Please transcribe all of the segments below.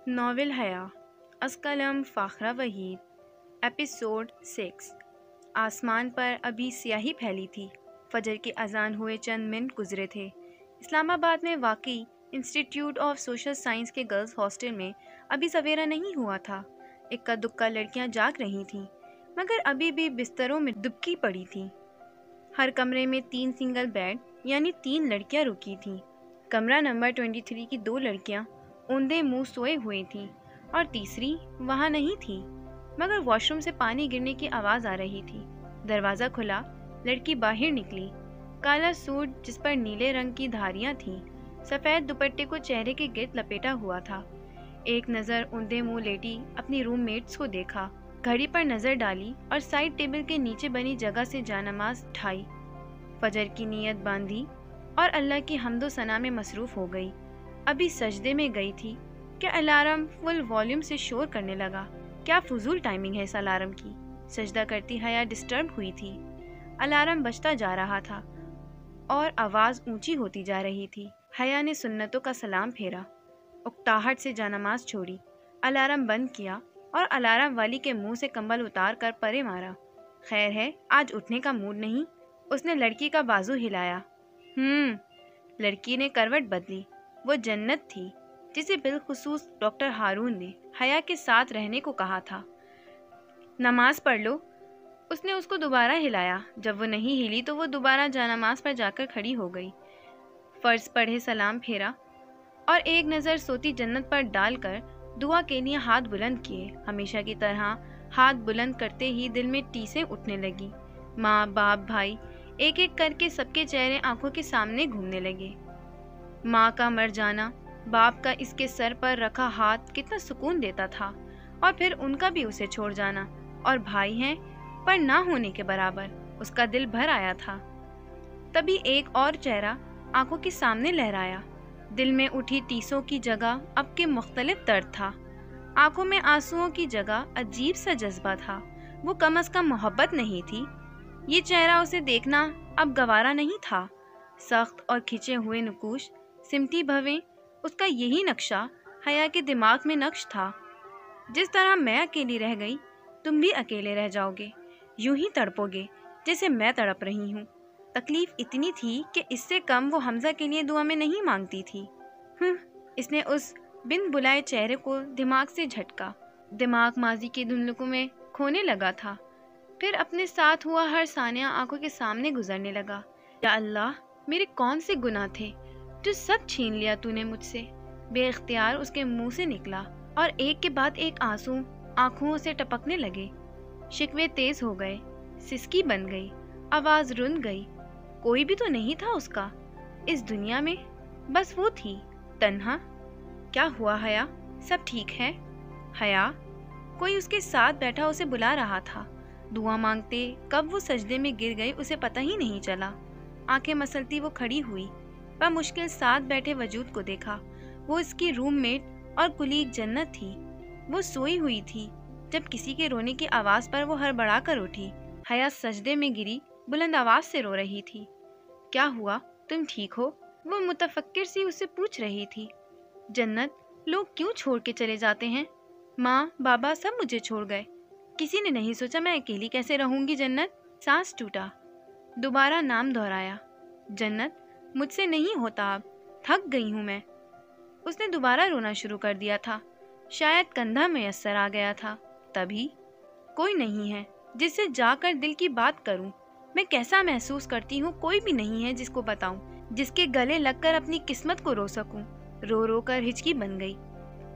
Novel حیا از قلم فاخرہ Waheed, episode 6۔ آسمان پر ابھی سیاہی پھیلی تھی۔ فجر کی اذان ہوئے چند منٹ گزرے تھے۔ اسلام آباد میں واقع انسٹیٹیوٹ آف سوشل سائنس کے گرلز ہاسٹل میں ابھی سویرا نہیں ہوا تھا۔ اکا دکا لڑکیاں جاگ رہی تھیں، مگر ابھی بھی بستروں میں دبکی پڑی تھیں۔ ہر کمرے میں 3 سنگل بیڈ یعنی 3 لڑکیاں رکی تھیں۔ کمرہ نمبر 23 کی 2 لڑکیاں اوندے منہ سوئے ہوئے تھیں اور تیسری وہاں نہیں تھی، مگر واش روم سے پانی گرنے کی آواز آ رہی تھی۔ دروازہ کھلا، لڑکی باہر نکلی۔ کالا سوٹ جس پر نیلے رنگ کی دھاریاں تھیں، سفید دوپٹے کو چہرے کے گرد لپیٹا ہوا تھا۔ ایک نظر اوندے منہ لیٹی اپنی روم میٹس کو دیکھا، گھڑی پر نظر ڈالی اور سائڈ ٹیبل کے نیچے بنی جگہ سے جانماز اٹھائی، فجر کی نیت باندھی اور اللہ کی حمد و ثنا میں مصروف ہو گئی۔ ابھی سجدے میں گئی تھی کہ الارم فل والیوم سے شور کرنے لگا۔ کیا فضول ٹائمنگ ہے اس الارم کی! سجدہ کرتی حیا ڈسٹرب ہوئی تھی۔ الارم بجتا جا رہا تھا اور آواز اونچی ہوتی جا رہی تھی۔ حیا نے سنتوں کا سلام پھیرا، اکتاہٹ سے جانماز چھوڑی، الارم بند کیا اور الارم والی کے منہ سے کمبل اتار کر پرے مارا۔ خیر ہے، آج اٹھنے کا موڈ نہیں۔ اس نے لڑکی کا بازو ہلایا۔ لڑکی نے کروٹ بدلی۔ وہ جنت تھی جسے بالخصوص ڈاکٹر ہارون نے حیا کے ساتھ رہنے کو کہا تھا۔ نماز پڑھ لو۔ اس نے اس کو دوبارہ ہلایا۔ جب وہ نہیں ہلی تو وہ دوبارہ جانماز پر جا کر کھڑی ہو گئی، فرض پڑھے سلام پھیرا اور ایک نظر سوتی جنت پر ڈال کر دعا کے لیے ہاتھ بلند کیے۔ ہمیشہ کی طرح ہاتھ بلند کرتے ہی دل میں ٹیسیں اٹھنے لگی۔ ماں، باپ، بھائی، ایک ایک کر کے سب کے چہرے آنکھوں کے سامنے گھومنے لگے۔ ماں کا مر جانا، باپ کا اس کے سر پر رکھا ہاتھ کتنا سکون دیتا تھا، اور پھر ان کا بھی اسے چھوڑ جانا، اور بھائی ہیں پر نہ ہونے کے برابر، اس کا دل بھر آیا تھا۔ تبھی ایک اور چہرہ آنکھوں کے سامنے لہرایا۔ دل میں اٹھی ٹیسوں کی جگہ اب کے مختلف درد تھا، آنکھوں میں آنسوؤں کی جگہ عجیب سا جذبہ تھا۔ وہ کم از کم محبت نہیں تھی، یہ چہرہ اسے دیکھنا اب گوارا نہیں تھا۔ سخت اور کھچے ہوئے نقوش، سمٹی بھویں، اس کا یہی نقشہ حیا کے دماغ میں نقش تھا۔ جس طرح میں اکیلی رہ گئی، تم بھی اکیلے رہ جاؤ گے، یوں ہی تڑپو گے جیسے میں تڑپ رہی ہوں۔ تکلیف اتنی تھی کہ اس سے کم وہ حمزہ کے لیے دعا میں نہیں مانگتی تھی۔ اس نے اس بن بلائے چہرے کو دماغ سے جھٹکا۔ دماغ ماضی کے دھندلکوں میں کھونے لگا تھا، پھر اپنے ساتھ ہوا ہر ثانیہ آنکھوں کے سامنے گزرنے لگا۔ یا اللہ، میرے کون سے گناہ تھے جو سب چھین لیا تو نے مجھ سے! بے اختیار اس کے منہ سے نکلا اور ایک کے بعد ایک آنسو آنکھوں سے ٹپکنے لگے۔ شکوے تیز ہو گئے، سسکی بن گئی، آواز رن گئی۔ کوئی بھی تو نہیں تھا اس کا اس دنیا میں، بس وہ تھی تنہا۔ کیا ہوا حیا؟ سب ٹھیک ہے؟ حیا! کوئی اس کے ساتھ بیٹھا اسے بلا رہا تھا۔ دعا مانگتے کب وہ سجدے میں گر گئی اسے پتہ ہی نہیں چلا۔ آنکھیں مسلتی وہ کھڑی ہوئی، بمشکل ساتھ بیٹھے وجود کو دیکھا۔ وہ اس کی روم میٹ اور کلیگ جنت تھی۔ وہ سوئی ہوئی تھی جب کسی کے رونے کی آواز پر وہ ہڑبڑا کر اٹھی۔ حیا سجدے میں گری، بلند آواز سے رو رہی تھی۔ کیا ہوا؟ تم ٹھیک ہو؟ وہ متفکر سی اسے پوچھ رہی تھی۔ جنت، لوگ کیوں چھوڑ کے چلے جاتے ہیں؟ ماں، بابا سب مجھے چھوڑ گئے، کسی نے نہیں سوچا میں اکیلی کیسے رہوں گی۔ جنت سانس ٹوٹا، دوبارہ نام دہرایا۔ جنت، مجھ سے نہیں ہوتا اب، تھک گئی ہوں میں۔ اس نے دوبارہ رونا شروع کر دیا تھا، شاید کندھا میسر آ گیا تھا۔ تبھی کوئی نہیں ہے جس سے جا کر دل کی بات کروں، میں کیسا محسوس کرتی ہوں کوئی بھی نہیں ہے جس کو بتاؤں، جس کے گلے لگ کر اپنی قسمت کو رو سکوں۔ رو رو کر ہچکی بن گئی۔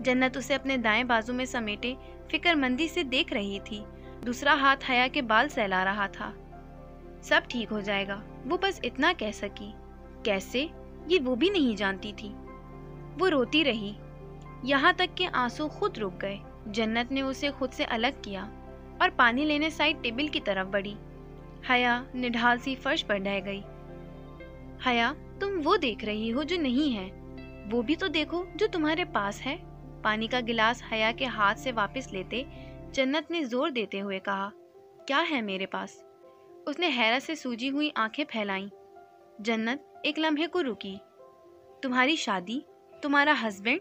جنت اسے اپنے دائیں بازو میں سمیٹے فکر مندی سے دیکھ رہی تھی، دوسرا ہاتھ حیا کے بال سہلا رہا تھا۔ سب ٹھیک ہو جائے گا، وہ بس اتنا کہہ سکی۔ کیسے، یہ وہ بھی نہیں جانتی تھی۔ وہ روتی رہی یہاں تک کہ آنسو خود رک گئے۔ جنت نے اسے خود سے الگ کیا اور پانی لینے سائڈ ٹیبل کی طرف بڑھی۔ حیا نڈھال سی فرش پر ڈہ گئی۔ حیا، تم وہ دیکھ رہی ہو جو نہیں ہے، وہ بھی تو دیکھو جو تمہارے پاس ہے۔ پانی کا گلاس حیا کے ہاتھ سے واپس لیتے جنت نے زور دیتے ہوئے کہا، کیا ہے میرے پاس؟ اس نے حیرت سے سوجی ہوئی آنکھیں پھیلائیں۔ جنت ایک لمحے کو رکی۔ تمہاری شادی، تمہارا husband?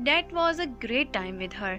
That was a great time with her.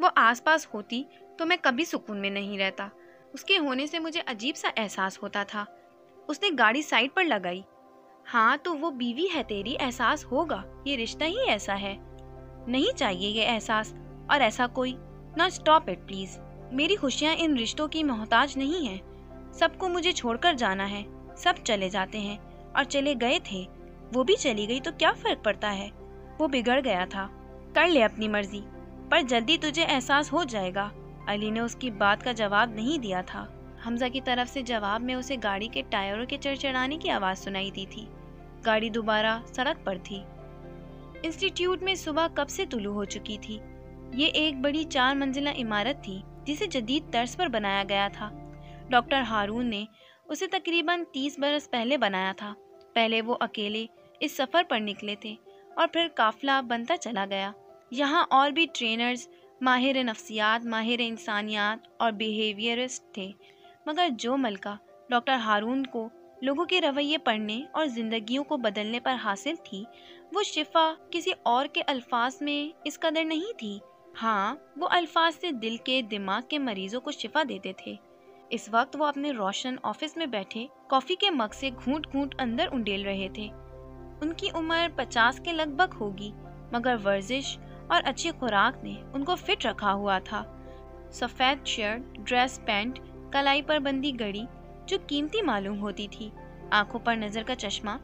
وہ آس پاس ہوتی تو میں کبھی سکون میں نہیں رہتا۔ اس کے ہونے سے مجھے عجیب سا احساس ہوتا تھا۔ اس نے گاڑی سائڈ پر لگائی۔ ہاں تو وہ بیوی ہے تیری، احساس ہوگا، یہ رشتہ ہی ایسا ہے۔ نہیں چاہیے یہ احساس اور ایسا کوئی۔ نا اسٹاپ اٹ پلیز۔ میری خوشیاں ان رشتوں کی محتاج نہیں ہیں۔ سب کو مجھے چھوڑ کر جانا ہے۔ سب چلے جاتے ہیں اور چلے گئے تھے، وہ بھی چلی گئی تو کیا فرق پڑتا ہے؟ وہ بگڑ گیا تھا، کر لے اپنی مرضی، پر جلدی تجھے احساس ہو جائے گا۔ علی نے اس کی بات کا جواب نہیں دیا تھا۔ حمزہ کی طرف سے جواب میں اسے گاڑی کے ٹائروں کے چڑچڑانے کی آواز سنائی دی تھی۔ گاڑی دوبارہ سڑک پر تھی۔ انسٹیٹیوٹ میں صبح کب سے طلوع ہو چکی تھی۔ یہ ایک بڑی 4 منزلہ عمارت تھی جسے جدید طرز پر بنایا گیا تھا۔ ڈاکٹر ہارون نے اسے تقریباً 30 برس پہلے بنایا تھا۔ پہلے وہ اکیلے اس سفر پر نکلے تھے اور پھر قافلہ بنتا چلا گیا۔ یہاں اور بھی ٹرینرز، ماہر نفسیات، ماہر انسانیات اور بیہیویئرسٹ تھے، مگر جو ملکہ ڈاکٹر ہارون کو لوگوں کے رویے پڑھنے اور زندگیوں کو بدلنے پر حاصل تھی، وہ شفا کسی اور کے الفاظ میں اس قدر نہیں تھی۔ ہاں، وہ الفاظ سے دل کے، دماغ کے مریضوں کو شفا دیتے تھے۔ اس وقت وہ اپنے روشن آفس میں بیٹھے کافی کے مگ سے گھونٹ گھونٹ اندر انڈیل رہے تھے۔ ان کی عمر 50 کے لگ بھگ ہوگی، مگر ورزش اور اچھی خوراک نے ان کو فٹ رکھا ہوا تھا۔ سفید شرٹ، ڈریس پینٹ، کلائی پر بندی گھڑی جو قیمتی معلوم ہوتی تھی، آنکھوں پر نظر کا چشمہ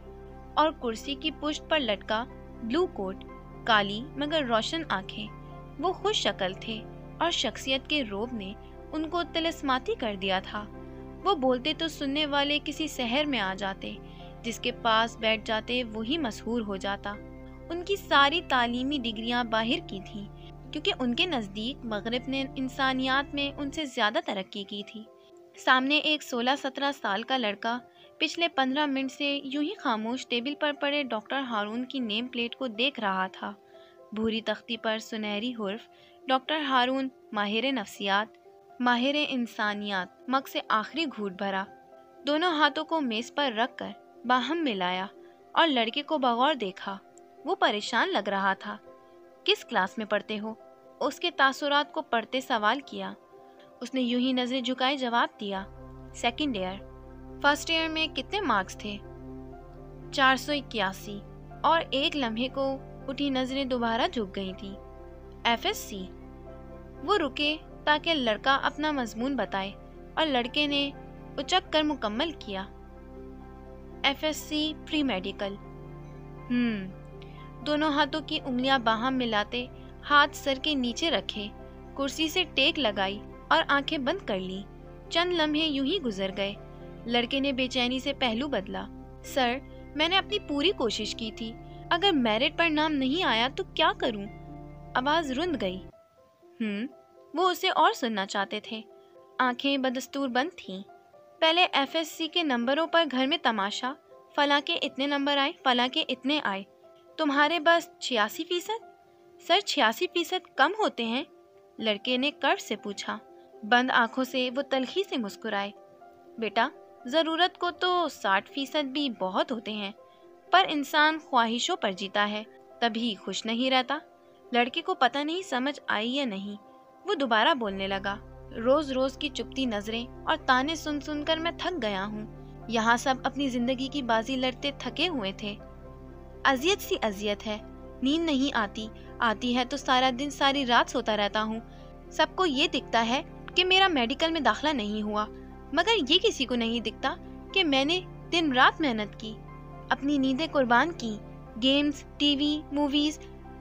اور کرسی کی پشت پر لٹکا بلو کوٹ، کالی مگر روشن آنکھیں۔ وہ خوش شکل تھے اور شخصیت کے روب نے ان کو طلسماتی کر دیا تھا۔ وہ بولتے تو سننے والے کسی سحر میں آ جاتے، جس کے پاس بیٹھ جاتے وہی مسحور ہو جاتا۔ ان کی ساری تعلیمی ڈگریاں باہر کی تھیں، کیونکہ ان کے نزدیک مغرب نے انسانیات میں ان سے زیادہ ترقی کی تھی۔ سامنے ایک 16-17 سال کا لڑکا پچھلے 15 منٹ سے یوں ہی خاموش ٹیبل پر پڑے ڈاکٹر ہارون کی نیم پلیٹ کو دیکھ رہا تھا۔ بھوری تختی پر سنہری حرف ڈاکٹر ہارون، ماہر نفسیات، ماہر انسانیات۔ مگ سے آخری گھونٹ بھرا، دونوں ہاتھوں کو میز پر رکھ کر باہم ملایا اور لڑکے کو بغور دیکھا۔ وہ پریشان لگ رہا تھا۔ کس کلاس میں پڑھتے ہو؟ اس کے تاثرات کو پڑھتے سوال کیا۔ اس نے یوں ہی نظریں جھکائے جواب دیا، سیکنڈ ایئر۔ فرسٹ ایئر میں کتنے مارکس تھے؟ 481۔ اور ایک لمحے کو اٹھی نظریں دوبارہ جھک گئی تھیں۔ F S C. وہ رکے تاکہ لڑکا اپنا مضمون بتائے اور لڑکے نے اچک کر مکمل کیا، F S C pre medical. دونوں ہاتھوں کی انگلیاں باہم ملاتے ہاتھ سر کے نیچے رکھے، کرسی سے ٹیک لگائی اور آنکھیں بند کر لی۔ چند لمحے یوں ہی گزر گئے۔ لڑکے نے بے چینی سے پہلو بدلا۔ سر، میں نے اپنی پوری کوشش کی تھی، اگر میرٹ پر نام نہیں آیا تو کیا کروں؟ آواز رند گئی۔ وہ اسے اور سننا چاہتے تھے۔ آنکھیں بدستور بند تھیں۔ پہلے ایف ایس سی کے نمبروں پر گھر میں تماشا، فلاں کے اتنے نمبر آئے، فلاں کے اتنے آئے، تمہارے بس 86%؟ سر 86% کم ہوتے ہیں؟ لڑکے نے کرب سے پوچھا۔ بند آنکھوں سے وہ تلخی سے مسکرائے۔ بیٹا، ضرورت کو تو 60% بھی بہت ہوتے ہیں، پر انسان خواہشوں پر جیتا ہے، تبھی خوش نہیں رہتا۔ لڑکے کو پتہ نہیں سمجھ آئی یا نہیں، وہ دوبارہ بولنے لگا۔ روز روز کی چپتی نظریں اور تانے سن سن کر میں تھک گیا ہوں۔ یہاں سب اپنی زندگی کی بازی لڑتے تھکے ہوئے تھے۔ اذیت سی اذیت ہے، نیند نہیں آتی، آتی ہے تو سارا دن ساری رات سوتا رہتا ہوں۔ سب کو یہ دکھتا ہے کہ میرا میڈیکل میں داخلہ نہیں ہوا، مگر یہ کسی کو نہیں دکھتا کہ میں نے دن رات محنت کی، اپنی نیندیں قربان کی، گیمز، ٹی وی، موویز،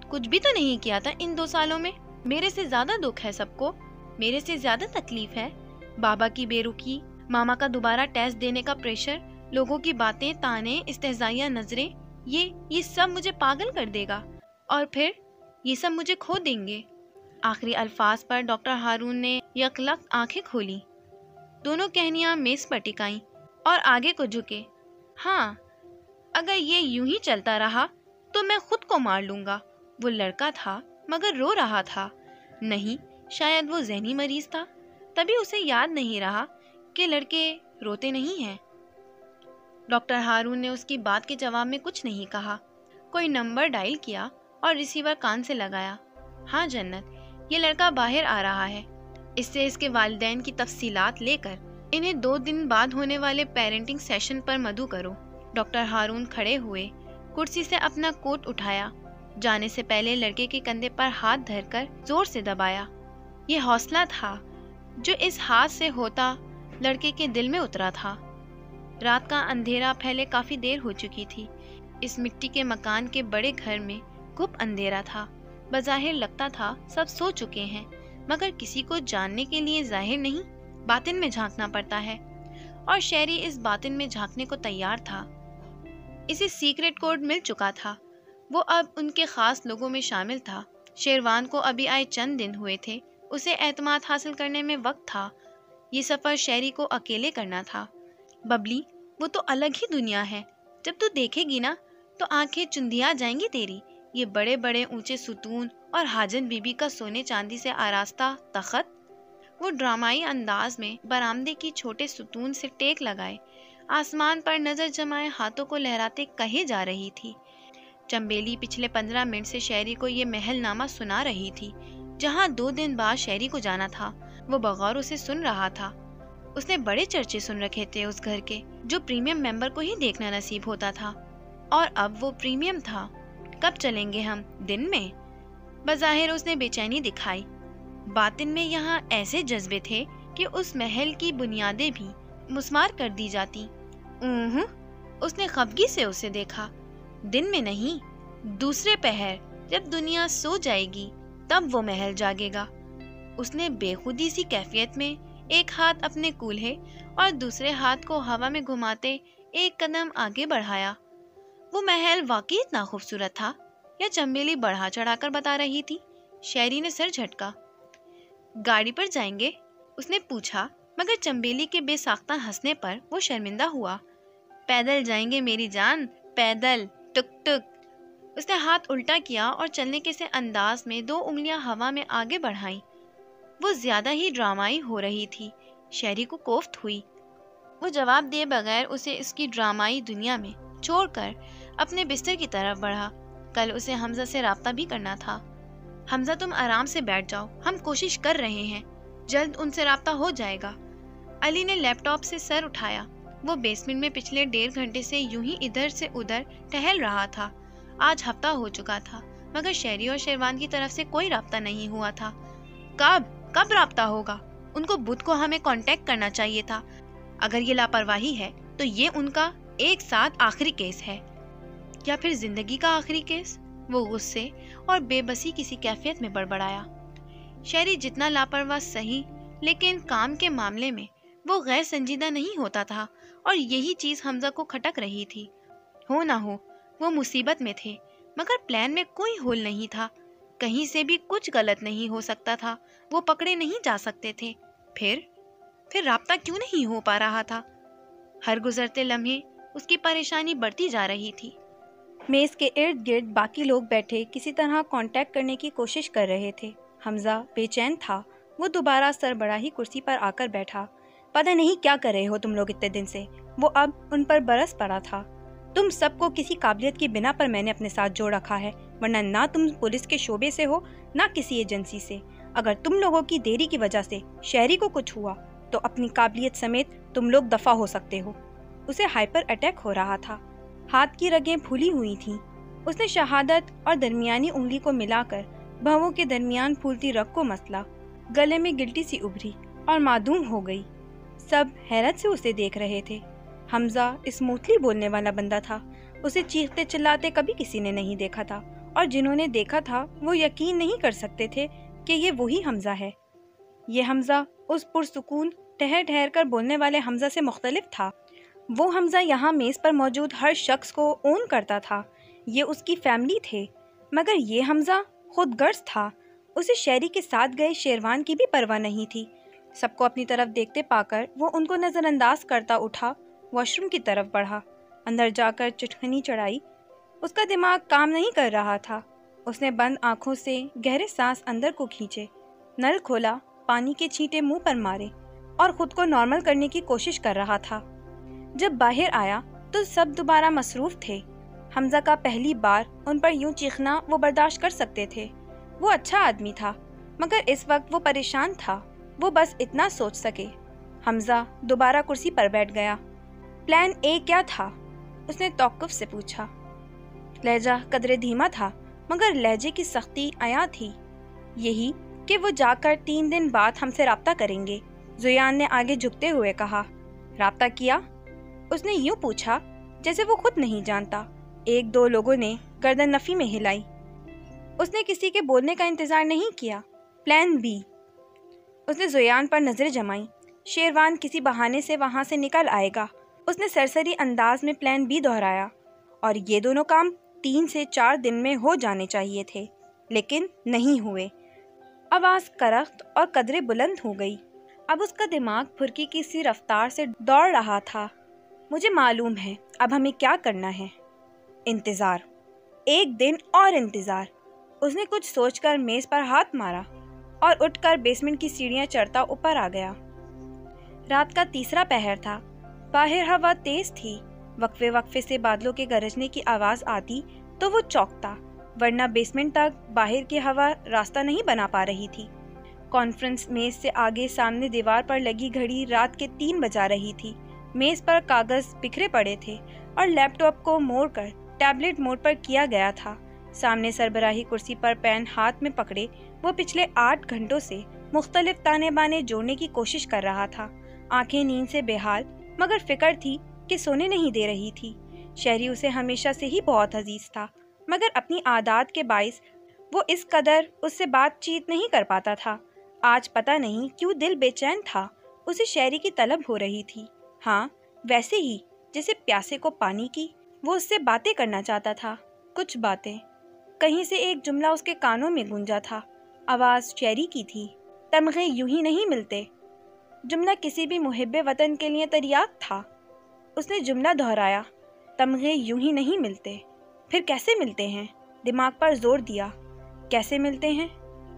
کچھ بھی تو نہیں کیا تھا ان 2 سالوں میں۔ میرے سے زیادہ دکھ ہے سب کو، میرے سے زیادہ تکلیف ہے۔ بابا کی بے رخی، ماما کا دوبارہ ٹیسٹ دینے کا پریشر، لوگوں کی باتیں، تانے، استہزائیہ نظریں، یہ سب مجھے پاگل کر دے گا، اور پھر یہ سب مجھے کھو دیں گے۔ آخری الفاظ پر ڈاکٹر ہارون نے یکلخت آنکھیں کھولی، دونوں کہنیاں میز پر ٹکائیں اور آگے کو جھکے۔ ہاں، اگر یہ یوں ہی چلتا رہا تو میں خود کو مار لوں گا۔ وہ لڑکا تھا مگر رو رہا تھا۔ نہیں، شاید وہ ذہنی مریض تھا، تبھی اسے یاد نہیں رہا کہ لڑکے روتے نہیں ہیں۔ ڈاکٹر ہارون نے اس کی بات کے جواب میں کچھ نہیں کہا۔ کوئی نمبر ڈائل کیا اور ریسیور کان سے لگایا۔ ہاں جنت، یہ لڑکا باہر آ رہا ہے، اس سے اس کے والدین کی تفصیلات لے کر انہیں 2 دن بعد ہونے والے پیرنٹنگ سیشن پر مدعو کرو۔ ڈاکٹر ہارون کھڑے ہوئے، کرسی سے اپنا کوٹ اٹھایا، جانے سے پہلے لڑکے کے کندھے پر ہاتھ دھر کر زور سے دبایا۔ یہ حوصلہ تھا جو اس ہاتھ سے ہوتا لڑکے کے دل میں اترا تھا۔ رات کا اندھیرا پھیلے کافی دیر ہو چکی تھی۔ اس مٹی کے مکان کے بڑے گھر میں گھپ اندھیرا تھا۔ بظاہر لگتا تھا سب سو چکے ہیں، مگر کسی کو جاننے کے لیے ظاہر نہیں، باطن میں جھانکنا پڑتا ہے، اور شہری اس باطن میں جھانکنے کو تیار تھا۔ اسے سیکرٹ کوڈ مل چکا تھا، وہ اب ان کے خاص لوگوں میں شامل تھا۔ شیروان کو ابھی آئے چند دن ہوئے تھے، اسے اعتماد حاصل کرنے میں وقت تھا۔ یہ سفر شہری کو اکیلے کرنا تھا۔ ببلی، وہ تو الگ ہی دنیا ہے، جب تو دیکھے گی نا تو آنکھیں چندھیا جائیں گی تیری۔ یہ بڑے بڑے اونچے ستون اور حاجن بی بی کا سونے چاندی سے آراستہ تخت، وہ ڈرامائی انداز میں برآمدے کی چھوٹے ستون سے ٹیک لگائے آسمان پر نظر جمائے ہاتھوں کو لہراتے کہے جا رہی تھی۔ چمبیلی پچھلے 15 منٹ سے شہری کو یہ محل نامہ سنا رہی تھی، جہاں 2 دن بعد شہری کو جانا تھا۔ وہ بغور اسے سن رہا تھا۔ اس نے بڑے چرچے سن رکھے تھے اس گھر کے، جو پریمیم ممبر کو ہی دیکھنا نصیب ہوتا تھا، اور اب وہ پریمیم تھا۔ کب چلیں گے ہم؟ دن میں؟ بظاہر اس نے بے چینی دکھائی، باطن میں یہاں ایسے جذبے تھے کہ اس محل کی بنیادیں بھی مسمار کر دی جاتی۔ اس نے خفگی سے اسے دیکھا۔ دن میں نہیں، دوسرے پہر، جب دنیا سو جائے گی تب وہ محل جاگے گا۔ اس نے بے خودی سی کیفیت میں ایک ہاتھ اپنے کولہے اور دوسرے ہاتھ کو ہوا میں گھماتے ایک قدم آگے بڑھایا۔ وہ محل واقعی اتنا خوبصورت تھا یا چمبیلی بڑھا چڑھا کر بتا رہی تھی؟ شہری نے سر جھٹکا۔ گاڑی پر جائیں گے؟ اس نے پوچھا، مگر چمبیلی کے بے ساختہ ہنسنے پر وہ شرمندہ ہوا۔ پیدل جائیں گے میری جان، پیدل، ٹک ٹک۔ اس نے ہاتھ الٹا کیا اور چلنے کے سے انداز میں 2 انگلیاں ہوا میں آگے بڑھائیں۔ وہ زیادہ ہی ڈرامائی ہو رہی تھی۔ شہری کو کوفت ہوئی۔ وہ جواب دیے بغیر اسے اس کی ڈرامائی دنیا میں چھوڑ کر اپنے بستر کی طرف بڑھا۔ کل اسے حمزہ سے رابطہ بھی کرنا تھا۔ حمزہ، تم آرام سے بیٹھ جاؤ، ہم کوشش کر رہے ہیں، جلد ان سے رابطہ ہو جائے گا۔ علی نے لیپ ٹاپ سے سر اٹھایا۔ وہ بیسمنٹ میں پچھلے 1.5 گھنٹے سے یوں ہی ادھر سے ادھر ٹہل رہا تھا۔ آج ہفتہ ہو چکا تھا، مگر شہری اور شیروان کی طرف سے کوئی رابطہ نہیں ہوا تھا۔ کب رابطہ ہوگا؟ ان کو بدھ کو ہمیں کانٹیکٹ کرنا چاہیے تھا۔ اگر یہ لاپرواہی ہے تو یہ ان کا ایک ساتھ آخری کیس ہے، یا پھر زندگی کا آخری کیس۔ وہ غصے اور بے بسی کسی کیفیت میں بڑبڑایا۔ شہری جتنا لاپرواہ سہی، لیکن کام کے معاملے میں وہ غیر سنجیدہ نہیں ہوتا تھا، اور یہی چیز حمزہ کو کھٹک رہی تھی۔ ہو نہ ہو وہ مصیبت میں تھے، مگر پلان میں کوئی ہول نہیں تھا، کہیں سے بھی کچھ غلط نہیں ہو سکتا تھا، وہ پکڑے نہیں جا سکتے تھے۔ پھر رابطہ کیوں نہیں ہو پا رہا تھا؟ ہر گزرتے لمحے اس کی پریشانی بڑھتی جا رہی تھی۔ میز کے ارد گرد باقی لوگ بیٹھے کسی طرح کانٹیکٹ کرنے کی کوشش کر رہے تھے۔ حمزہ بے چین تھا۔ وہ دوبارہ سربراہی کرسی پر آ کر بیٹھا۔ پتہ نہیں کیا کر رہے ہو تم لوگ اتنے دن سے؟ وہ اب ان پر برس پڑا تھا۔ تم سب کو کسی قابلیت کی بنا پر میں نے اپنے ساتھ جوڑ رکھا ہے، ورنہ نہ تم پولیس کے شعبے سے ہو نہ کسی ایجنسی سے۔ اگر تم لوگوں کی دیری کی وجہ سے شہری کو کچھ ہوا تو اپنی قابلیت سمیت تم لوگ دفع ہو سکتے ہو۔ اسے ہائپر اٹیک ہو رہا تھا، ہاتھ کی رگیں پھولی ہوئی تھیں۔ اس نے شہادت اور درمیانی انگلی کو ملا کر بھووں کے درمیان پھولتی رگ کو مسلا، گلے میں گلٹی سی ابھری اور معدوم ہو گئی۔ سب حیرت سے اسے دیکھ رہے تھے۔ حمزہ اسموتھلی بولنے والا بندہ تھا، اسے چیختے چلاتے کبھی کسی نے نہیں دیکھا تھا، اور جنہوں نے دیکھا تھا وہ یقین نہیں کر سکتے تھے کہ یہ وہی حمزہ ہے۔ یہ حمزہ اس پرسکون ٹہر ٹہر کر بولنے والے حمزہ سے مختلف تھا۔ وہ حمزہ یہاں میز پر موجود ہر شخص کو اون کرتا تھا، یہ اس کی فیملی تھے، مگر یہ حمزہ خود غرض تھا۔ اسے شہری کے ساتھ گئے شیروان کی بھی پرواہ نہیں تھی۔ سب کو اپنی طرف دیکھتے پا کر وہ ان کو نظر انداز کرتا اٹھا، واش روم کی طرف بڑھا، اندر جا کر چٹکنی چڑھائی۔ اس کا دماغ کام نہیں کر رہا تھا۔ اس نے بند آنکھوں سے گہرے سانس اندر کو کھینچے، نل کھولا، پانی کے چھینٹے منہ پر مارے اور خود کو نارمل کرنے کی کوشش کر رہا تھا۔ جب باہر آیا تو سب دوبارہ مصروف تھے۔ حمزہ کا پہلی بار ان پر یوں چیخنا وہ برداشت کر سکتے تھے۔ وہ اچھا آدمی تھا، مگر اس وقت وہ پریشان تھا، وہ بس اتنا سوچ سکے۔ حمزہ دوبارہ کرسی پر بیٹھ گیا۔ پلان اے کیا تھا؟ اس نے توقف سے پوچھا۔ لہجہ قدرے دھیما تھا مگر لہجے کی سختی عیاں تھی۔ یہی کہ وہ جا کر 3 دن بعد ہم سے رابطہ کریں گے، زیان نے آگے جھکتے ہوئے کہا۔ رابطہ کیا؟ اس نے یوں پوچھا جیسے وہ خود نہیں جانتا۔ 1-2 لوگوں نے گردن نفی میں ہلائی۔ اس نے کسی کے بولنے کا انتظار نہیں کیا۔ Plan be. اس نے زیان پر نظریں جمائیں۔ شیروان کسی بہانے سے وہاں سے نکل آئے گا۔ اس نے سرسری انداز میں پلان بی دہرایا، اور یہ دونوں کام 3 سے 4 دن میں ہو جانے چاہیے تھے، لیکن نہیں ہوئے۔ آواز کرخت اور قدرے بلند ہو گئی۔ اب اس کا دماغ پھرکی کی سی رفتار سے دوڑ رہا تھا۔ مجھے معلوم ہے اب ہمیں کیا کرنا ہے۔ انتظار، 1 دن اور انتظار۔ اس نے کچھ سوچ کر میز پر ہاتھ مارا اور اٹھ کر بیسمنٹ کی سیڑھیاں چڑھتا اوپر آ گیا۔ رات کا 3 پہر تھا۔ باہر ہوا تیز تھی۔ وقفے وقفے سے بادلوں کے گرجنے کی آواز آتی تو وہ چونکتا، ورنہ بیسمنٹ تک باہر کی ہوا راستہ نہیں بنا پا رہی تھی۔ کانفرنس میز سے آگے سامنے دیوار پر لگی گھڑی رات کے 3 بجا رہی تھی۔ میز پر کاغذ بکھرے پڑے تھے اور لیپ ٹاپ کو موڑ کر ٹیبلٹ موڈ پر کیا گیا تھا۔ سامنے سربراہی کرسی پر پین ہاتھ میں پکڑے وہ پچھلے 8 گھنٹوں سے مختلف تانے بانے جوڑنے کی کوشش کر رہا تھا۔ آنکھیں نیند سے بے حال، مگر فکر تھی کہ سونے نہیں دے رہی تھی۔ شہری اسے ہمیشہ سے ہی بہت عزیز تھا، مگر اپنی عادات کے باعث وہ اس قدر اس سے بات چیت نہیں کر پاتا تھا۔ آج پتہ نہیں کیوں دل بے چین تھا۔ اسے شہری کی طلب ہو رہی تھی، ہاں ویسے ہی جیسے پیاسے کو پانی کی۔ وہ اس سے باتیں کرنا چاہتا تھا، کچھ باتیں۔ کہیں سے ایک جملہ اس کے کانوں میں گونجا تھا۔ آواز شہری کی تھی، تمغے یوں ہی نہیں ملتے۔ جملہ کسی بھی محب وطن کے لیے تریاق تھا۔ اس نے جملہ دہرایا، تمغے یوں ہی نہیں ملتے۔ پھر کیسے ملتے ہیں؟ دماغ پر زور دیا، کیسے ملتے ہیں؟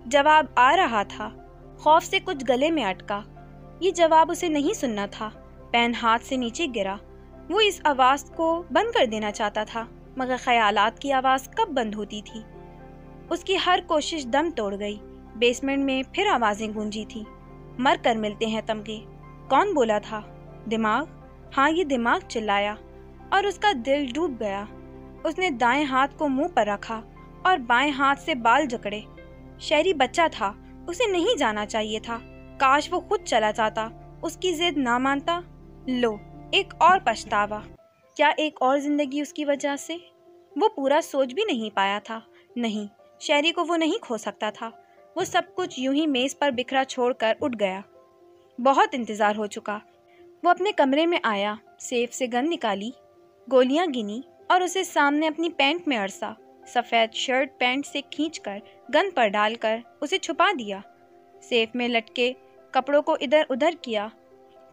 جواب آ رہا تھا۔ خوف سے کچھ گلے میں اٹکا۔ یہ جواب اسے نہیں سننا تھا۔ پین ہاتھ سے نیچے گرا۔ وہ اس آواز کو بند کر دینا چاہتا تھا، مگر خیالات کی آواز کب بند ہوتی تھی؟ اس کی ہر کوشش دم توڑ گئی۔ بیسمنٹ میں پھر آوازیں گونجی تھیں۔ مر کر ملتے ہیں تمغے۔ کون بولا تھا؟ دماغ؟ ہاں یہ دماغ چلایا، اور اس کا دل ڈوب گیا۔ اس نے دائیں ہاتھ کو منہ پر رکھا اور بائیں ہاتھ سے بال جکڑے۔ شہری بچہ تھا، اسے نہیں جانا چاہیے تھا۔ کاش وہ خود چلا جاتا، اس کی ضد نہ مانتا۔ لو، ایک اور پچھتاوا۔ کیا ایک اور زندگی اس کی وجہ سے؟ وہ پورا سوچ بھی نہیں پایا تھا۔ نہیں، شہری کو وہ نہیں کھو سکتا تھا۔ وہ سب کچھ یوں ہی میز پر بکھرا چھوڑ کر اٹھ گیا۔ بہت انتظار ہو چکا۔ وہ اپنے کمرے میں آیا، سیف سے گن نکالی، گولیاں گنی اور اسے سامنے اپنی پینٹ میں ارسا۔ سفید شرٹ پینٹ سے کھینچ کر گن پر ڈال کر اسے چھپا دیا۔ سیف میں لٹکے کپڑوں کو ادھر ادھر کیا۔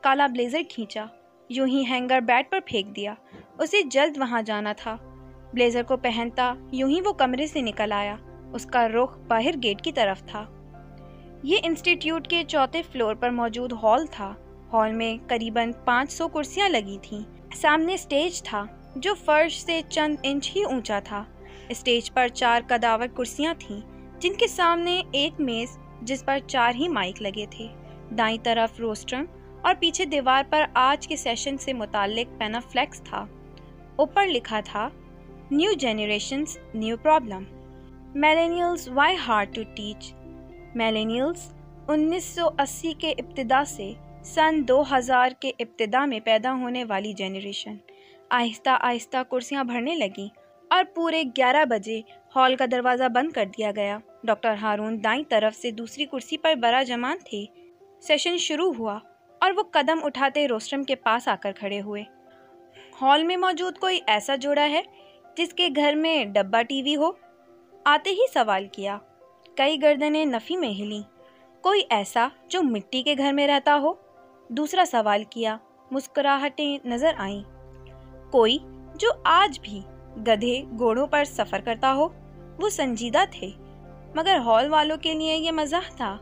کالا بلیزر کھینچا، یوں ہی ہینگر بیڈ پر پھینک دیا۔ اسے جلد وہاں جانا تھا۔ بلیزر کو پہنتا یوں ہی وہ کمرے سے نکل آیا۔ اس کا رخ باہر گیٹ کی طرف تھا۔ یہ انسٹیٹیوٹ کے 4تھے فلور پر موجود ہال تھا۔ ہال میں قریباً 500 کرسیاں لگی تھیں۔ سامنے اسٹیج تھا جو فرش سے چند انچ ہی اونچا تھا۔ اسٹیج پر 4 قداور کرسیاں تھیں، جن کے سامنے ایک میز جس پر 4 ہی مائک لگے تھے۔ دائیں طرف روسٹرم اور پیچھے دیوار پر آج کے سیشن سے متعلق پینافلیکس تھا۔ اوپر لکھا تھا، new generations new problem, millennials why hard to teach. Millennials 1980 کے ابتدا سے سن 2000 کے ابتدا میں پیدا ہونے والی جنریشن۔ آہستہ آہستہ کرسیاں بھرنے لگیں اور پورے 11 بجے ہال کا دروازہ بند کر دیا گیا۔ ڈاکٹر ہارون دائیں طرف سے دوسری کرسی پر براجمان تھے۔ سیشن شروع ہوا اور وہ قدم اٹھاتے روسٹرم کے پاس آ کر کھڑے ہوئے۔ ہال میں موجود کوئی ایسا جوڑا ہے جس کے گھر میں ڈبہ ٹی وی ہو؟ آتے ہی سوال کیا۔ کئی گردنیں نفی میں ہلیں۔ کوئی ایسا جو مٹی کے گھر میں رہتا ہو؟ دوسرا سوال کیا۔ مسکراہٹیں نظر آئیں۔ کوئی جو آج بھی گدھے گھوڑوں پر سفر کرتا ہو؟ وہ سنجیدہ تھے، مگر ہال والوں کے لیے یہ مزاح تھا۔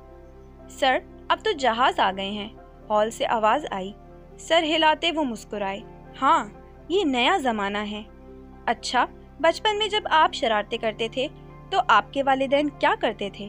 سر، اب تو جہاز آ گئے ہیں، ہال سے آواز آئی۔ سر ہلاتے وہ مسکرائے۔ ہاں، یہ نیا زمانہ ہے۔ اچھا، بچپن میں جب آپ شرارتیں کرتے تھے تو آپ کے والدین کیا کرتے تھے؟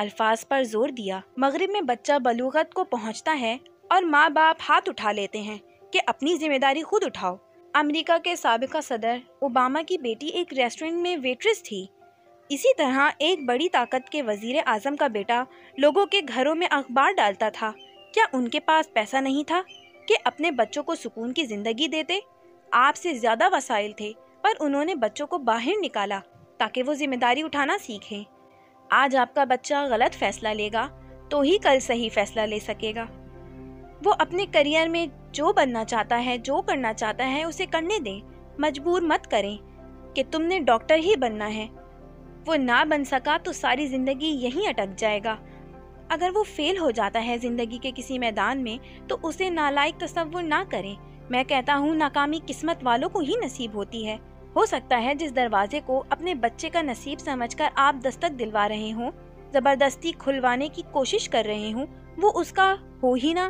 الفاظ پر زور دیا۔ مغرب میں بچہ بلوغت کو پہنچتا ہے اور ماں باپ ہاتھ اٹھا لیتے ہیں کہ اپنی ذمہ داری خود اٹھاؤ۔ امریکہ کے سابقہ صدر اوباما کی بیٹی ایک ریسٹورنٹ میں ویٹریس تھی۔ اسی طرح ایک بڑی طاقت کے وزیر اعظم کا بیٹا لوگوں کے گھروں میں اخبار ڈالتا تھا۔ کیا ان کے پاس پیسہ نہیں تھا کہ اپنے بچوں کو سکون کی زندگی دیتے؟ آپ سے زیادہ وسائل تھے، پر انہوں نے بچوں کو باہر نکالا تاکہ وہ ذمہ داری اٹھانا سیکھیں۔ آج آپ کا بچہ غلط فیصلہ لے گا تو ہی کل صحیح فیصلہ لے سکے گا۔ وہ اپنے کیریئر میں جو بننا چاہتا ہے، جو کرنا چاہتا ہے، اسے کرنے دیں۔ مجبور مت کریں کہ تم نے ڈاکٹر ہی بننا ہے۔ وہ نہ بن سکا تو ساری زندگی یہیں اٹک جائے گا۔ اگر وہ فیل ہو جاتا ہے زندگی کے کسی میدان میں تو اسے نالائق تصور نہ کریں۔ میں کہتا ہوں ناکامی قسمت والوں کو ہی نصیب ہوتی ہے۔ ہو سکتا ہے جس دروازے کو اپنے بچے کا نصیب سمجھ کر آپ دستک دلوا رہے ہوں، زبردستی کھلوانے کی کوشش کر رہے ہوں، وہ اس کا ہو ہی نہ۔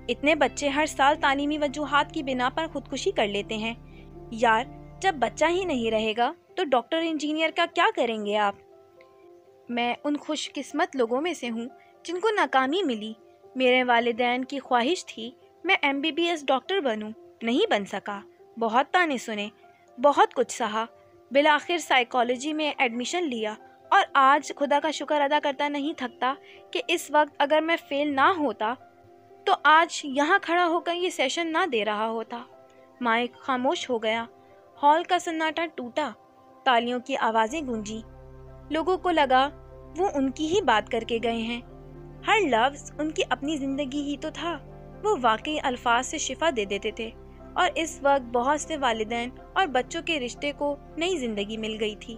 اتنے بچے ہر سال تعلیمی وجوہات کی بنا پر خودکشی کر لیتے ہیں۔ یار، جب بچہ ہی نہیں رہے گا تو ڈاکٹر انجینئر کا کیا کریں گے آپ؟ میں ان خوش قسمت لوگوں میں سے ہوں جن کو ناکامی ملی۔ میرے والدین کی خواہش تھی میں MBBS ڈاکٹر بنوں، نہیں بن سکا۔ بہت تانے سنے، بہت کچھ سہا، بالآخر سائیکالوجی میں ایڈمیشن لیا، اور آج خدا کا شکر ادا کرتا نہیں تھکتا کہ اس وقت اگر میں فیل نہ ہوتا تو آج یہاں کھڑا ہو کر یہ سیشن نہ دے رہا ہوتا۔ مائک خاموش ہو گیا، ہال کا سناٹا ٹوٹا، تالیوں کی آوازیں گونجی۔ لوگوں کو لگا وہ ان کی ہی بات کر کے گئے ہیں۔ ہر لفظ ان کی اپنی زندگی ہی تو تھا۔ وہ واقعی الفاظ سے شفا دے دیتے تھے، اور اس وقت بہت سے والدین اور بچوں کے رشتے کو نئی زندگی مل گئی تھی۔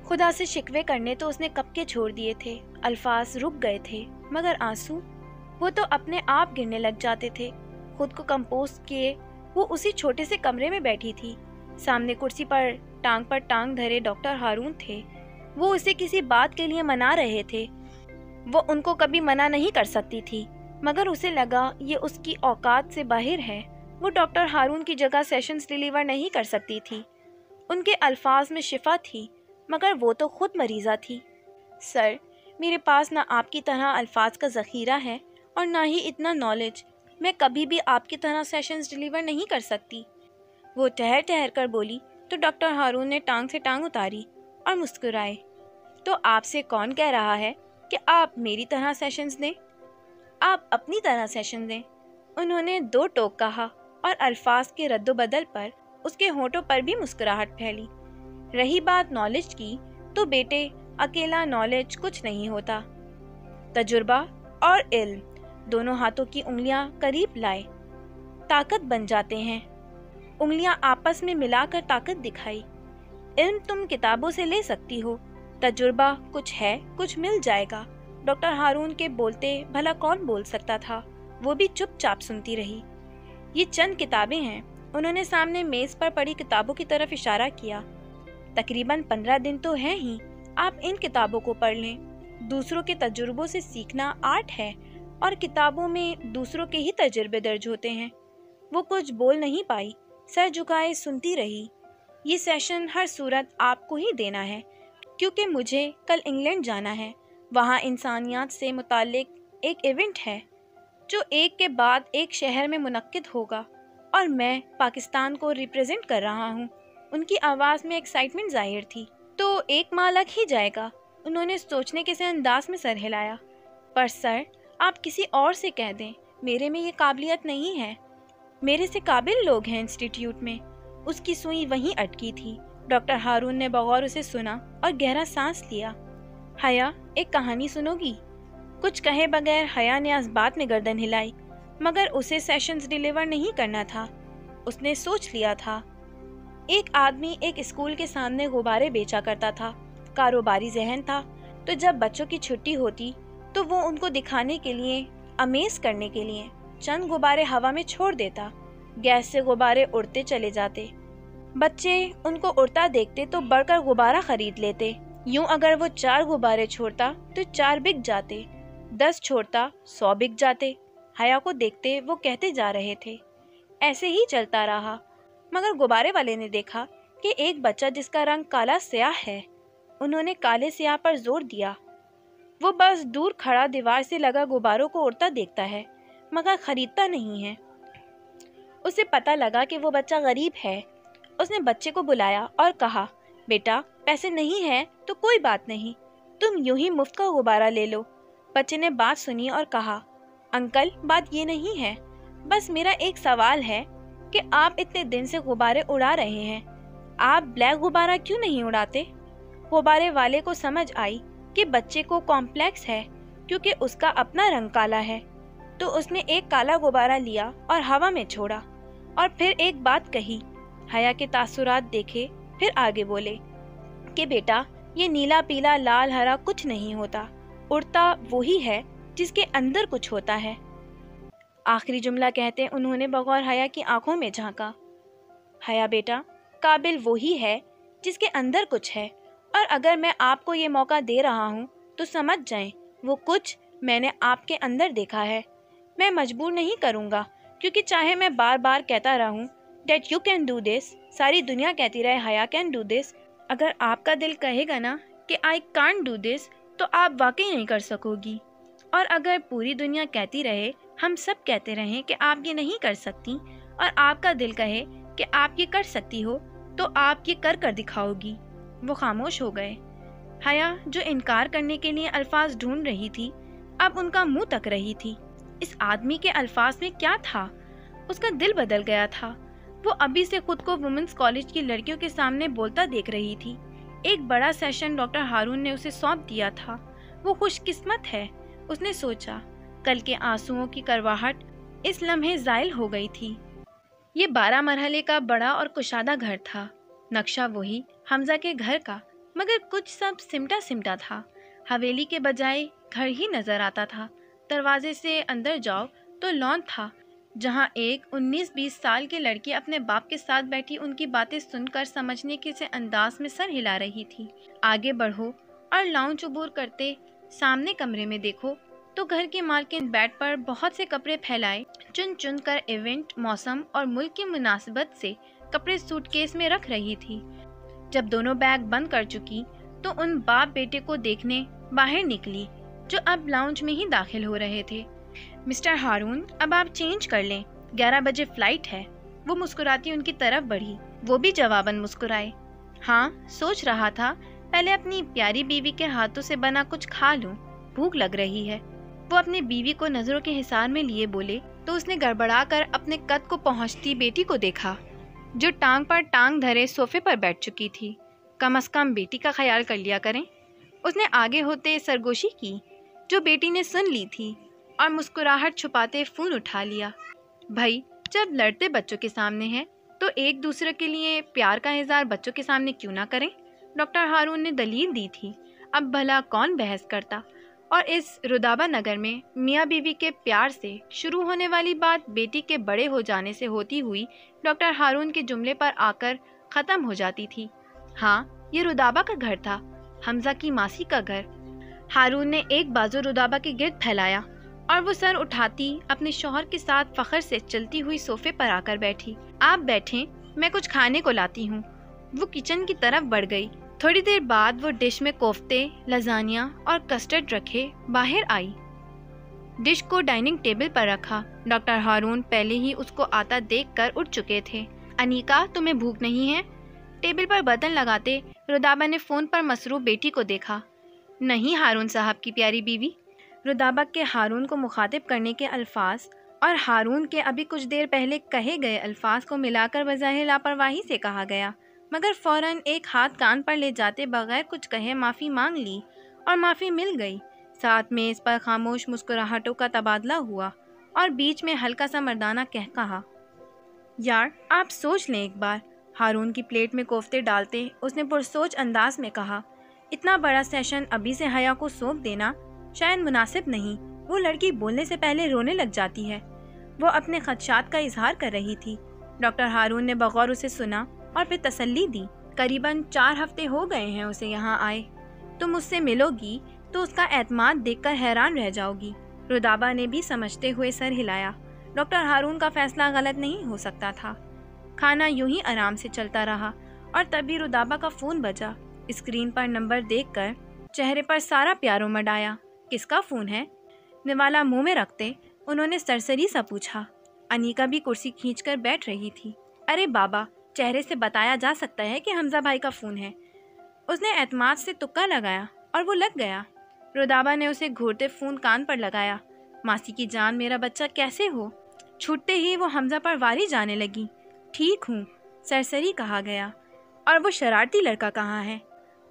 خدا سے شکوے کرنے تو اس نے کب کے چھوڑ دیے تھے۔ الفاظ رک گئے تھے، مگر آنسو، وہ تو اپنے آپ گرنے لگ جاتے تھے۔ خود کو کمپوز کیے وہ اسی چھوٹے سے کمرے میں بیٹھی تھی۔ سامنے کرسی پر ٹانگ دھرے ڈاکٹر ہارون تھے۔ وہ اسے کسی بات کے لیے منا رہے تھے۔ وہ ان کو کبھی منع نہیں کر سکتی تھی، مگر اسے لگا یہ اس کی اوقات سے باہر ہے۔ وہ ڈاکٹر ہارون کی جگہ سیشنز ڈیلیور نہیں کر سکتی تھی۔ ان کے الفاظ میں شفا تھی، مگر وہ تو خود مریضہ تھی۔ سر، میرے پاس نہ آپ کی طرح الفاظ کا ذخیرہ ہے اور نہ ہی اتنا نالج۔ میں کبھی بھی آپ کی طرح سیشنز ڈیلیور نہیں کر سکتی۔ وہ ٹہر کر بولی تو ڈاکٹر ہارون نے ٹانگ سے ٹانگ اتاری اور مسکرائے۔ تو آپ سے کون کہہ رہا ہے کہ آپ میری طرح سیشنز دیں؟ آپ اپنی طرح سیشن دیں۔ انہوں نے 2 ٹوک کہا، اور الفاظ کے رد و بدل پر اس کے ہونٹوں پر بھی مسکراہٹ پھیلی۔ رہی بات نالج کی، تو بیٹے اکیلا نالج کچھ نہیں ہوتا۔ تجربہ اور علم دونوں ہاتھوں کی انگلیاں قریب لائے، طاقت بن جاتے ہیں۔ انگلیاں آپس میں ملا کر طاقت دکھائی۔ علم تم کتابوں سے لے سکتی ہو، تجربہ کچھ ہے، کچھ مل جائے گا۔ ڈاکٹر ہارون کے بولتے بھلا کون بول سکتا تھا؟ وہ بھی چپ چاپ سنتی رہی۔ یہ چند کتابیں ہیں، انہوں نے سامنے میز پر پڑی کتابوں کی طرف اشارہ کیا۔ تقریباً 15 دن تو ہیں ہی، آپ ان کتابوں کو پڑھ لیں۔ دوسروں کے تجربوں سے سیکھنا آرٹ ہے، اور کتابوں میں دوسروں کے ہی تجربے درج ہوتے ہیں۔ وہ کچھ بول نہیں پائی، سر جھکائے سنتی رہی۔ یہ سیشن ہر صورت آپ کو ہی دینا ہے، کیونکہ مجھے کل انگلینڈ جانا ہے۔ وہاں انسانیات سے متعلق ایک ایونٹ ہے جو ایک کے بعد ایک شہر میں منعقد ہوگا، اور میں پاکستان کو ریپرزینٹ کر رہا ہوں۔ ان کی آواز میں ایکسائٹمنٹ ظاہر تھی۔ تو ایک ماہ لگ ہی جائے گا، انہوں نے سوچنے کے سے انداز میں سر ہلایا۔ پر سر، آپ کسی اور سے کہہ دیں، میرے میں یہ قابلیت نہیں ہے۔ میرے سے قابل لوگ ہیں انسٹیٹیوٹ میں۔ اس کی سوئی وہیں اٹکی تھی۔ ڈاکٹر ہارون نے بغور اسے سنا اور گہرا سانس لیا۔ حیا، ایک کہانی سنو گی؟ کچھ کہے بغیر حیا نے اس بات میں گردن ہلائی، مگر اسے سیشنز ڈیلیور نہیں کرنا تھا۔ اس نے سوچ لیا تھا۔ ایک آدمی ایک اسکول کے سامنے غبارے بیچا کرتا تھا۔ کاروباری ذہن تھا، تو جب بچوں کی چھٹی ہوتی تو وہ ان کو دکھانے کے لیے، امیز کرنے کے لیے چند غبارے ہوا میں چھوڑ دیتا۔ گیس سے غبارے اڑتے چلے جاتے۔ بچے ان کو اڑتا دیکھتے تو بڑھ کر غبارہ خرید لیتے۔ یوں اگر وہ 4 غبارے چھوڑتا تو 4 بک جاتے، 10 چھوڑتا 100 بک جاتے۔ حیا کو دیکھتے وہ کہتے جا رہے تھے۔ ایسے ہی چلتا رہا، مگر غبارے والے نے دیکھا کہ ایک بچہ جس کا رنگ کالا سیاہ ہے۔ انہوں نے کالے سیاہ پر زور دیا۔ وہ بس دور کھڑا دیوار سے لگا غباروں کو اڑتا دیکھتا ہے مگر خریدتا نہیں ہے۔ اسے پتہ لگا کہ وہ بچہ غریب ہے۔ اس نے بچے کو بلایا اور کہا، بیٹا پیسے نہیں ہیں تو کوئی بات نہیں، تم یوں ہی مفت کا غبارہ لے لو۔ بچے نے بات سنی اور کہا، انکل بات یہ نہیں ہے، بس میرا ایک سوال ہے کہ آپ اتنے دن سے غبارے اڑا رہے ہیں، آپ بلیک غبارہ کیوں نہیں اڑاتے؟ غبارے والے کو سمجھ آئی کہ بچے کو کمپلیکس ہے کیونکہ اس کا اپنا رنگ کالا ہے، تو اس نے ایک کالا غبارہ لیا اور ہوا میں چھوڑا اور پھر ایک بات کہی، حیا کے تاثرات دیکھے، پھر آگے بولے کہ بیٹا یہ نیلا پیلا لال ہرا کچھ نہیں ہوتا، اڑتا وہی ہے جس کے اندر کچھ ہوتا ہے۔ آخری جملہ کہتے انہوں نے بغور حیا کی آنکھوں میں جھانکا۔ حیا بیٹا، قابل وہی ہے جس کے اندر کچھ ہے، اور اگر میں آپ کو یہ موقع دے رہا ہوں تو سمجھ جائیں وہ کچھ میں نے آپ کے اندر دیکھا ہے۔ میں مجبور نہیں کروں گا، کیونکہ چاہے میں بار بار کہتا رہوں that you can do this، ساری دنیا کہتی رہے حیا can do this، اگر آپ کا دل کہے گا نا کہ I can't do this تو آپ واقعی نہیں کر سکو گی، اور اگر پوری دنیا کہتی رہے، ہم سب کہتے رہیں کہ آپ یہ نہیں کر سکتی، اور آپ کا دل کہے کہ آپ یہ کر سکتی ہو تو آپ یہ کر دکھاؤ گی۔ وہ خاموش ہو گئے۔ حیا جو انکار کرنے کے لیے الفاظ ڈھونڈ رہی تھی اب ان کا منہ تک رہی تھی۔ اس آدمی کے الفاظ میں کیا تھا؟ اس کا دل بدل گیا تھا۔ وہ ابھی سے خود کو وومنس کالج کی لڑکیوں کے سامنے بولتا دیکھ رہی تھی۔ ایک بڑا سیشن ڈاکٹر ہارون نے اسے سونپ دیا تھا۔ وہ خوش قسمت ہے، اس نے سوچا۔ کل کے آنسوؤں کی کرواہٹ اس لمحے زائل ہو گئی تھی۔ یہ 12 مرحلے کا بڑا اور کشادہ گھر تھا، نقشہ وہی حمزہ کے گھر کا، مگر کچھ سب سمٹا سمٹا تھا۔ حویلی کے بجائے گھر ہی نظر آتا تھا۔ دروازے سے اندر جاؤ تو لان تھا، جہاں ایک 19-20 سال کی لڑکی اپنے باپ کے ساتھ بیٹھی ان کی باتیں سن کر سمجھنے کے سے انداز میں سر ہلا رہی تھی۔ آگے بڑھو اور لاؤنج عبور کرتے سامنے کمرے میں دیکھو تو گھر کی مالکن بیڈ پر بہت سے کپڑے پھیلائے چن چن کر ایونٹ، موسم اور ملک کی مناسبت سے کپڑے سوٹ کیس میں رکھ رہی تھی۔ جب دونوں بیگ بند کر چکی تو ان باپ بیٹے کو دیکھنے باہر نکلی جو اب لاؤنج میں ہی داخل ہو رہے تھے۔ مسٹر ہارون اب آپ چینج کر لیں، 11 بجے فلائٹ ہے۔ وہ مسکراتی ان کی طرف بڑھی، وہ بھی جواباً مسکرائے۔ ہاں سوچ رہا تھا پہلے اپنی پیاری بیوی کے ہاتھوں سے بنا کچھ کھا لوں، بھوک لگ رہی ہے۔ وہ اپنی بیوی کو نظروں کے حصار میں لیے بولے تو اس نے گڑبڑا کر اپنے قد کو پہنچتی بیٹی کو دیکھا جو ٹانگ پر ٹانگ دھرے صوفے پر بیٹھ چکی تھی۔ کم از کم بیٹی کا خیال کر لیا کریں۔ اس نے آگے ہوتے سرگوشی کی جو بیٹی نے سن لی تھی اور مسکراہٹ چھپاتے فون اٹھا لیا۔ بھائی جب لڑتے بچوں کے سامنے ہیں تو ایک دوسرے کے لیے پیار کا اظہار بچوں کے سامنے کیوں نہ کریں؟ ڈاکٹر ہارون نے دلیل دی تھی۔ اب بھلا کون بحث کرتا؟ اور اس رودابہ نگر میں میاں بیوی کے پیار سے شروع ہونے والی بات بیٹی کے بڑے ہو جانے سے ہوتی ہوئی ڈاکٹر ہارون کے جملے پر آ کر ختم ہو جاتی تھی۔ ہاں یہ رودابہ کا گھر تھا، حمزہ کی ماسی کا گھر۔ ہارون نے ایک بازو رودابہ کے گرد پھیلایا اور وہ سر اٹھاتی اپنے شوہر کے ساتھ فخر سے چلتی ہوئی صوفے پر آ کر بیٹھی۔ آپ بیٹھیں، میں کچھ کھانے کو لاتی ہوں۔ وہ کچن کی طرف بڑھ گئی۔ تھوڑی دیر بعد وہ ڈش میں کوفتے، لازانیہ اور کسٹرڈ رکھے باہر آئی۔ ڈش کو ڈائننگ ٹیبل پر رکھا۔ ڈاکٹر ہارون پہلے ہی اس کو آتا دیکھ کر اٹھ چکے تھے۔ انیکا تمہیں بھوک نہیں ہے؟ ٹیبل پر برتن لگاتے رودابہ نے فون پر مصروف بیٹی کو دیکھا۔ نہیں ہارون صاحب کی پیاری بیوی۔ رودابہ کے ہارون کو مخاطب کرنے کے الفاظ اور ہارون کے ابھی کچھ دیر پہلے کہے گئے الفاظ کو ملا کر بظاہر لاپرواہی سے کہا گیا، مگر فوراً ایک ہاتھ کان پر لے جاتے بغیر کچھ کہے معافی مانگ لی اور معافی مل گئی۔ ساتھ میں اس پر خاموش مسکراہٹوں کا تبادلہ ہوا اور بیچ میں ہلکا سا مردانہ کہا، یار آپ سوچ لیں ایک بار۔ ہارون کی پلیٹ میں کوفتے ڈالتے اس نے پرسوچ انداز میں کہا، اتنا بڑا سیشن ابھی سے حیا کو سونپ دینا شاید مناسب نہیں۔ وہ لڑکی بولنے سے پہلے رونے لگ جاتی ہے۔ وہ اپنے خدشات کا اظہار کر رہی تھی۔ ڈاکٹر ہارون نے بغور اسے سنا اور پھر تسلی دی۔ قریباً 4 ہفتے ہو گئے ہیں اسے یہاں آئے۔ تم اس سے ملو گی تو اس کا اعتماد دیکھ کر حیران رہ جاؤ گی۔ رودابہ نے بھی سمجھتے ہوئے سر ہلایا۔ ڈاکٹر ہارون کا فیصلہ غلط نہیں ہو سکتا تھا۔ کھانا یوں ہی آرام سے چلتا رہا اور تبھی رودابہ کا فون بجا۔ اسکرین پر نمبر دیکھ کر چہرے پر سارا پیار امڈ آیا۔ کس کا فون ہے؟ نوالا منہ میں رکھتے انہوں نے سرسری سا پوچھا۔ انیکا بھی کرسی کھینچ کر بیٹھ رہی تھی۔ ارے بابا، چہرے سے بتایا جا سکتا ہے کہ حمزہ بھائی کا فون ہے۔ اس نے اعتماد سے تکا لگایا اور وہ لگ گیا۔ رودابا نے اسے گھورتے فون کان پر لگایا۔ ماسی کی جان، میرا بچہ کیسے ہو؟ چھوٹتے ہی وہ حمزہ پر واری جانے لگی۔ ٹھیک ہوں، سرسری کہا گیا۔ اور وہ شرارتی لڑکا کہاں ہے؟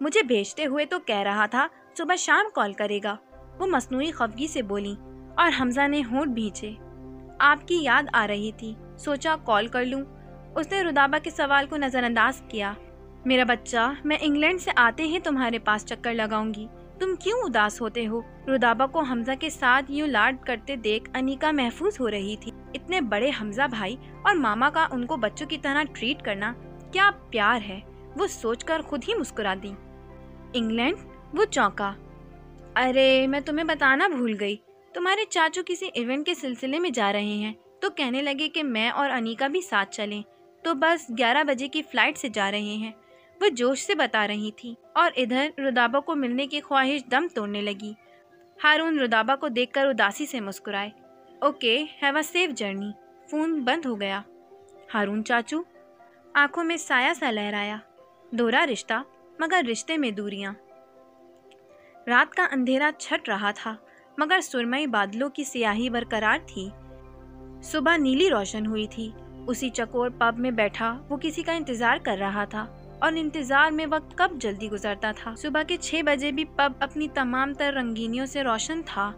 مجھے بھیجتے ہوئے تو کہہ رہا تھا صبح شام کال کرے گا، وہ مصنوعی خفگی سے بولی، اور حمزہ نے ہونٹ بھینچے۔ آپ کی یاد آ رہی تھی، سوچا کال کر لوں۔ اس نے رودابا کے سوال کو نظر انداز کیا۔ میرا بچہ، میں انگلینڈ سے آتے ہی تمہارے پاس چکر لگاؤں گی، تم کیوں اداس ہوتے ہو؟ رودابا کو حمزہ کے ساتھ یوں لاڈ کرتے دیکھ انیکا محفوظ ہو رہی تھی۔ اتنے بڑے حمزہ بھائی اور ماما کا ان کو بچوں کی طرح ٹریٹ کرنا کیا پیار ہے، وہ سوچ کر خود ہی مسکرا دی۔ انگلینڈ؟ وہ چونکا۔ ارے میں تمہیں بتانا بھول گئی، تمہارے چاچو کسی ایونٹ کے سلسلے میں جا رہے ہیں، تو کہنے لگے کہ میں اور انیکا بھی ساتھ چلیں، تو بس 11 بجے کی فلائٹ سے جا رہے ہیں، وہ جوش سے بتا رہی تھی۔ اور ادھر رودابا کو ملنے کی خواہش دم توڑنے لگی۔ ہارون رودابا کو دیکھ کر اداسی سے مسکرائے۔ Okay, have a safe journey. Phone بند ہو گیا۔ ہارون چاچو؟ آنکھوں میں سایہ سا لہرایا۔ دوہرا رشتہ، مگر رشتے میں دوریاں۔ رات کا اندھیرا چھٹ رہا تھا، مگر سرمئی بادلوں کی سیاہی برقرار تھی۔ صبح نیلی روشن ہوئی تھی۔ اسی چکور پب میں بیٹھا وہ کسی کا انتظار کر رہا تھا، اور انتظار میں وقت کب جلدی گزرتا تھا۔ صبح کے 6 بجے بھی پب اپنی تمام تر رنگینیوں سے روشن تھا۔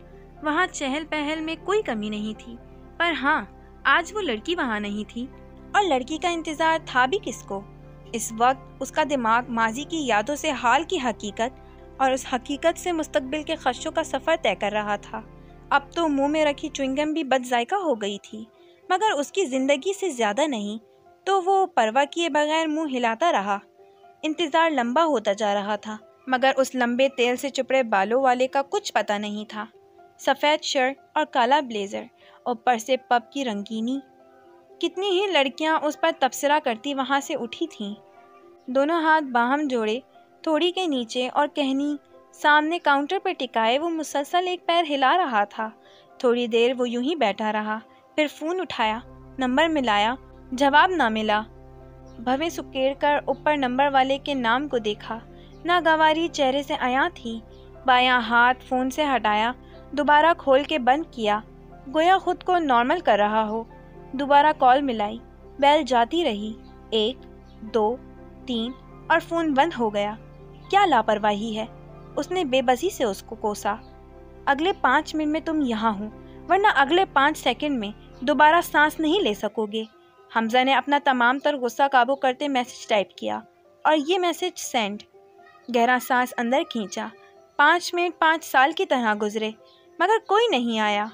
وہاں چہل پہل میں کوئی کمی نہیں تھی، پر ہاں، آج وہ لڑکی وہاں نہیں تھی۔ اور لڑکی کا انتظار تھا بھی کس کو؟ اس وقت اس کا دماغ ماضی کی یادوں سے حال کی حقیقت اور اس حقیقت سے مستقبل کے خدشوں کا سفر طے کر رہا تھا۔ اب تو منہ میں رکھی چوئنگم بھی بد ذائقہ ہو گئی تھی، مگر اس کی زندگی سے زیادہ نہیں، تو وہ پرواہ کیے بغیر منہ ہلاتا رہا۔ انتظار لمبا ہوتا جا رہا تھا، مگر اس لمبے تیل سے چپڑے بالوں والے کا کچھ پتہ نہیں تھا۔ سفید شرٹ اور کالا بلیزر، اوپر سے پب کی رنگینی۔ کتنی ہی لڑکیاں اس پر تبصرہ کرتی وہاں سے اٹھی تھیں، دونوں ہاتھ باہم جوڑے تھوڑی کے نیچے اور کہنی سامنے کاؤنٹر پر ٹکائے وہ مسلسل ایک پیر ہلا رہا تھا۔ تھوڑی دیر وہ یوں ہی بیٹھا رہا، پھر فون اٹھایا، نمبر ملایا، جواب نہ ملا۔ بھویں سکیڑ کر اوپر نمبر والے کے نام کو دیکھا، ناگواری چہرے سے عیاں تھی۔ بایاں ہاتھ فون سے ہٹایا، دوبارہ کھول کے بند کیا، گویا خود کو نارمل کر رہا ہو۔ دوبارہ کال ملائی، بیل جاتی رہی، 1 2 3 اور فون بند ہو گیا۔ کیا لاپرواہی ہے، اس نے بے بسی سے اس کو کوسا۔ اگلے 5 منٹ میں تم یہاں ہو، ورنہ اگلے 5 سیکنڈ میں دوبارہ سانس نہیں لے سکو گے۔ حمزہ نے اپنا تمام تر غصہ قابو کرتے میسج ٹائپ کیا، اور یہ میسج سینڈ۔ گہرا سانس اندر کھینچا۔ 5 منٹ 5 سال کی طرح گزرے، مگر کوئی نہیں آیا۔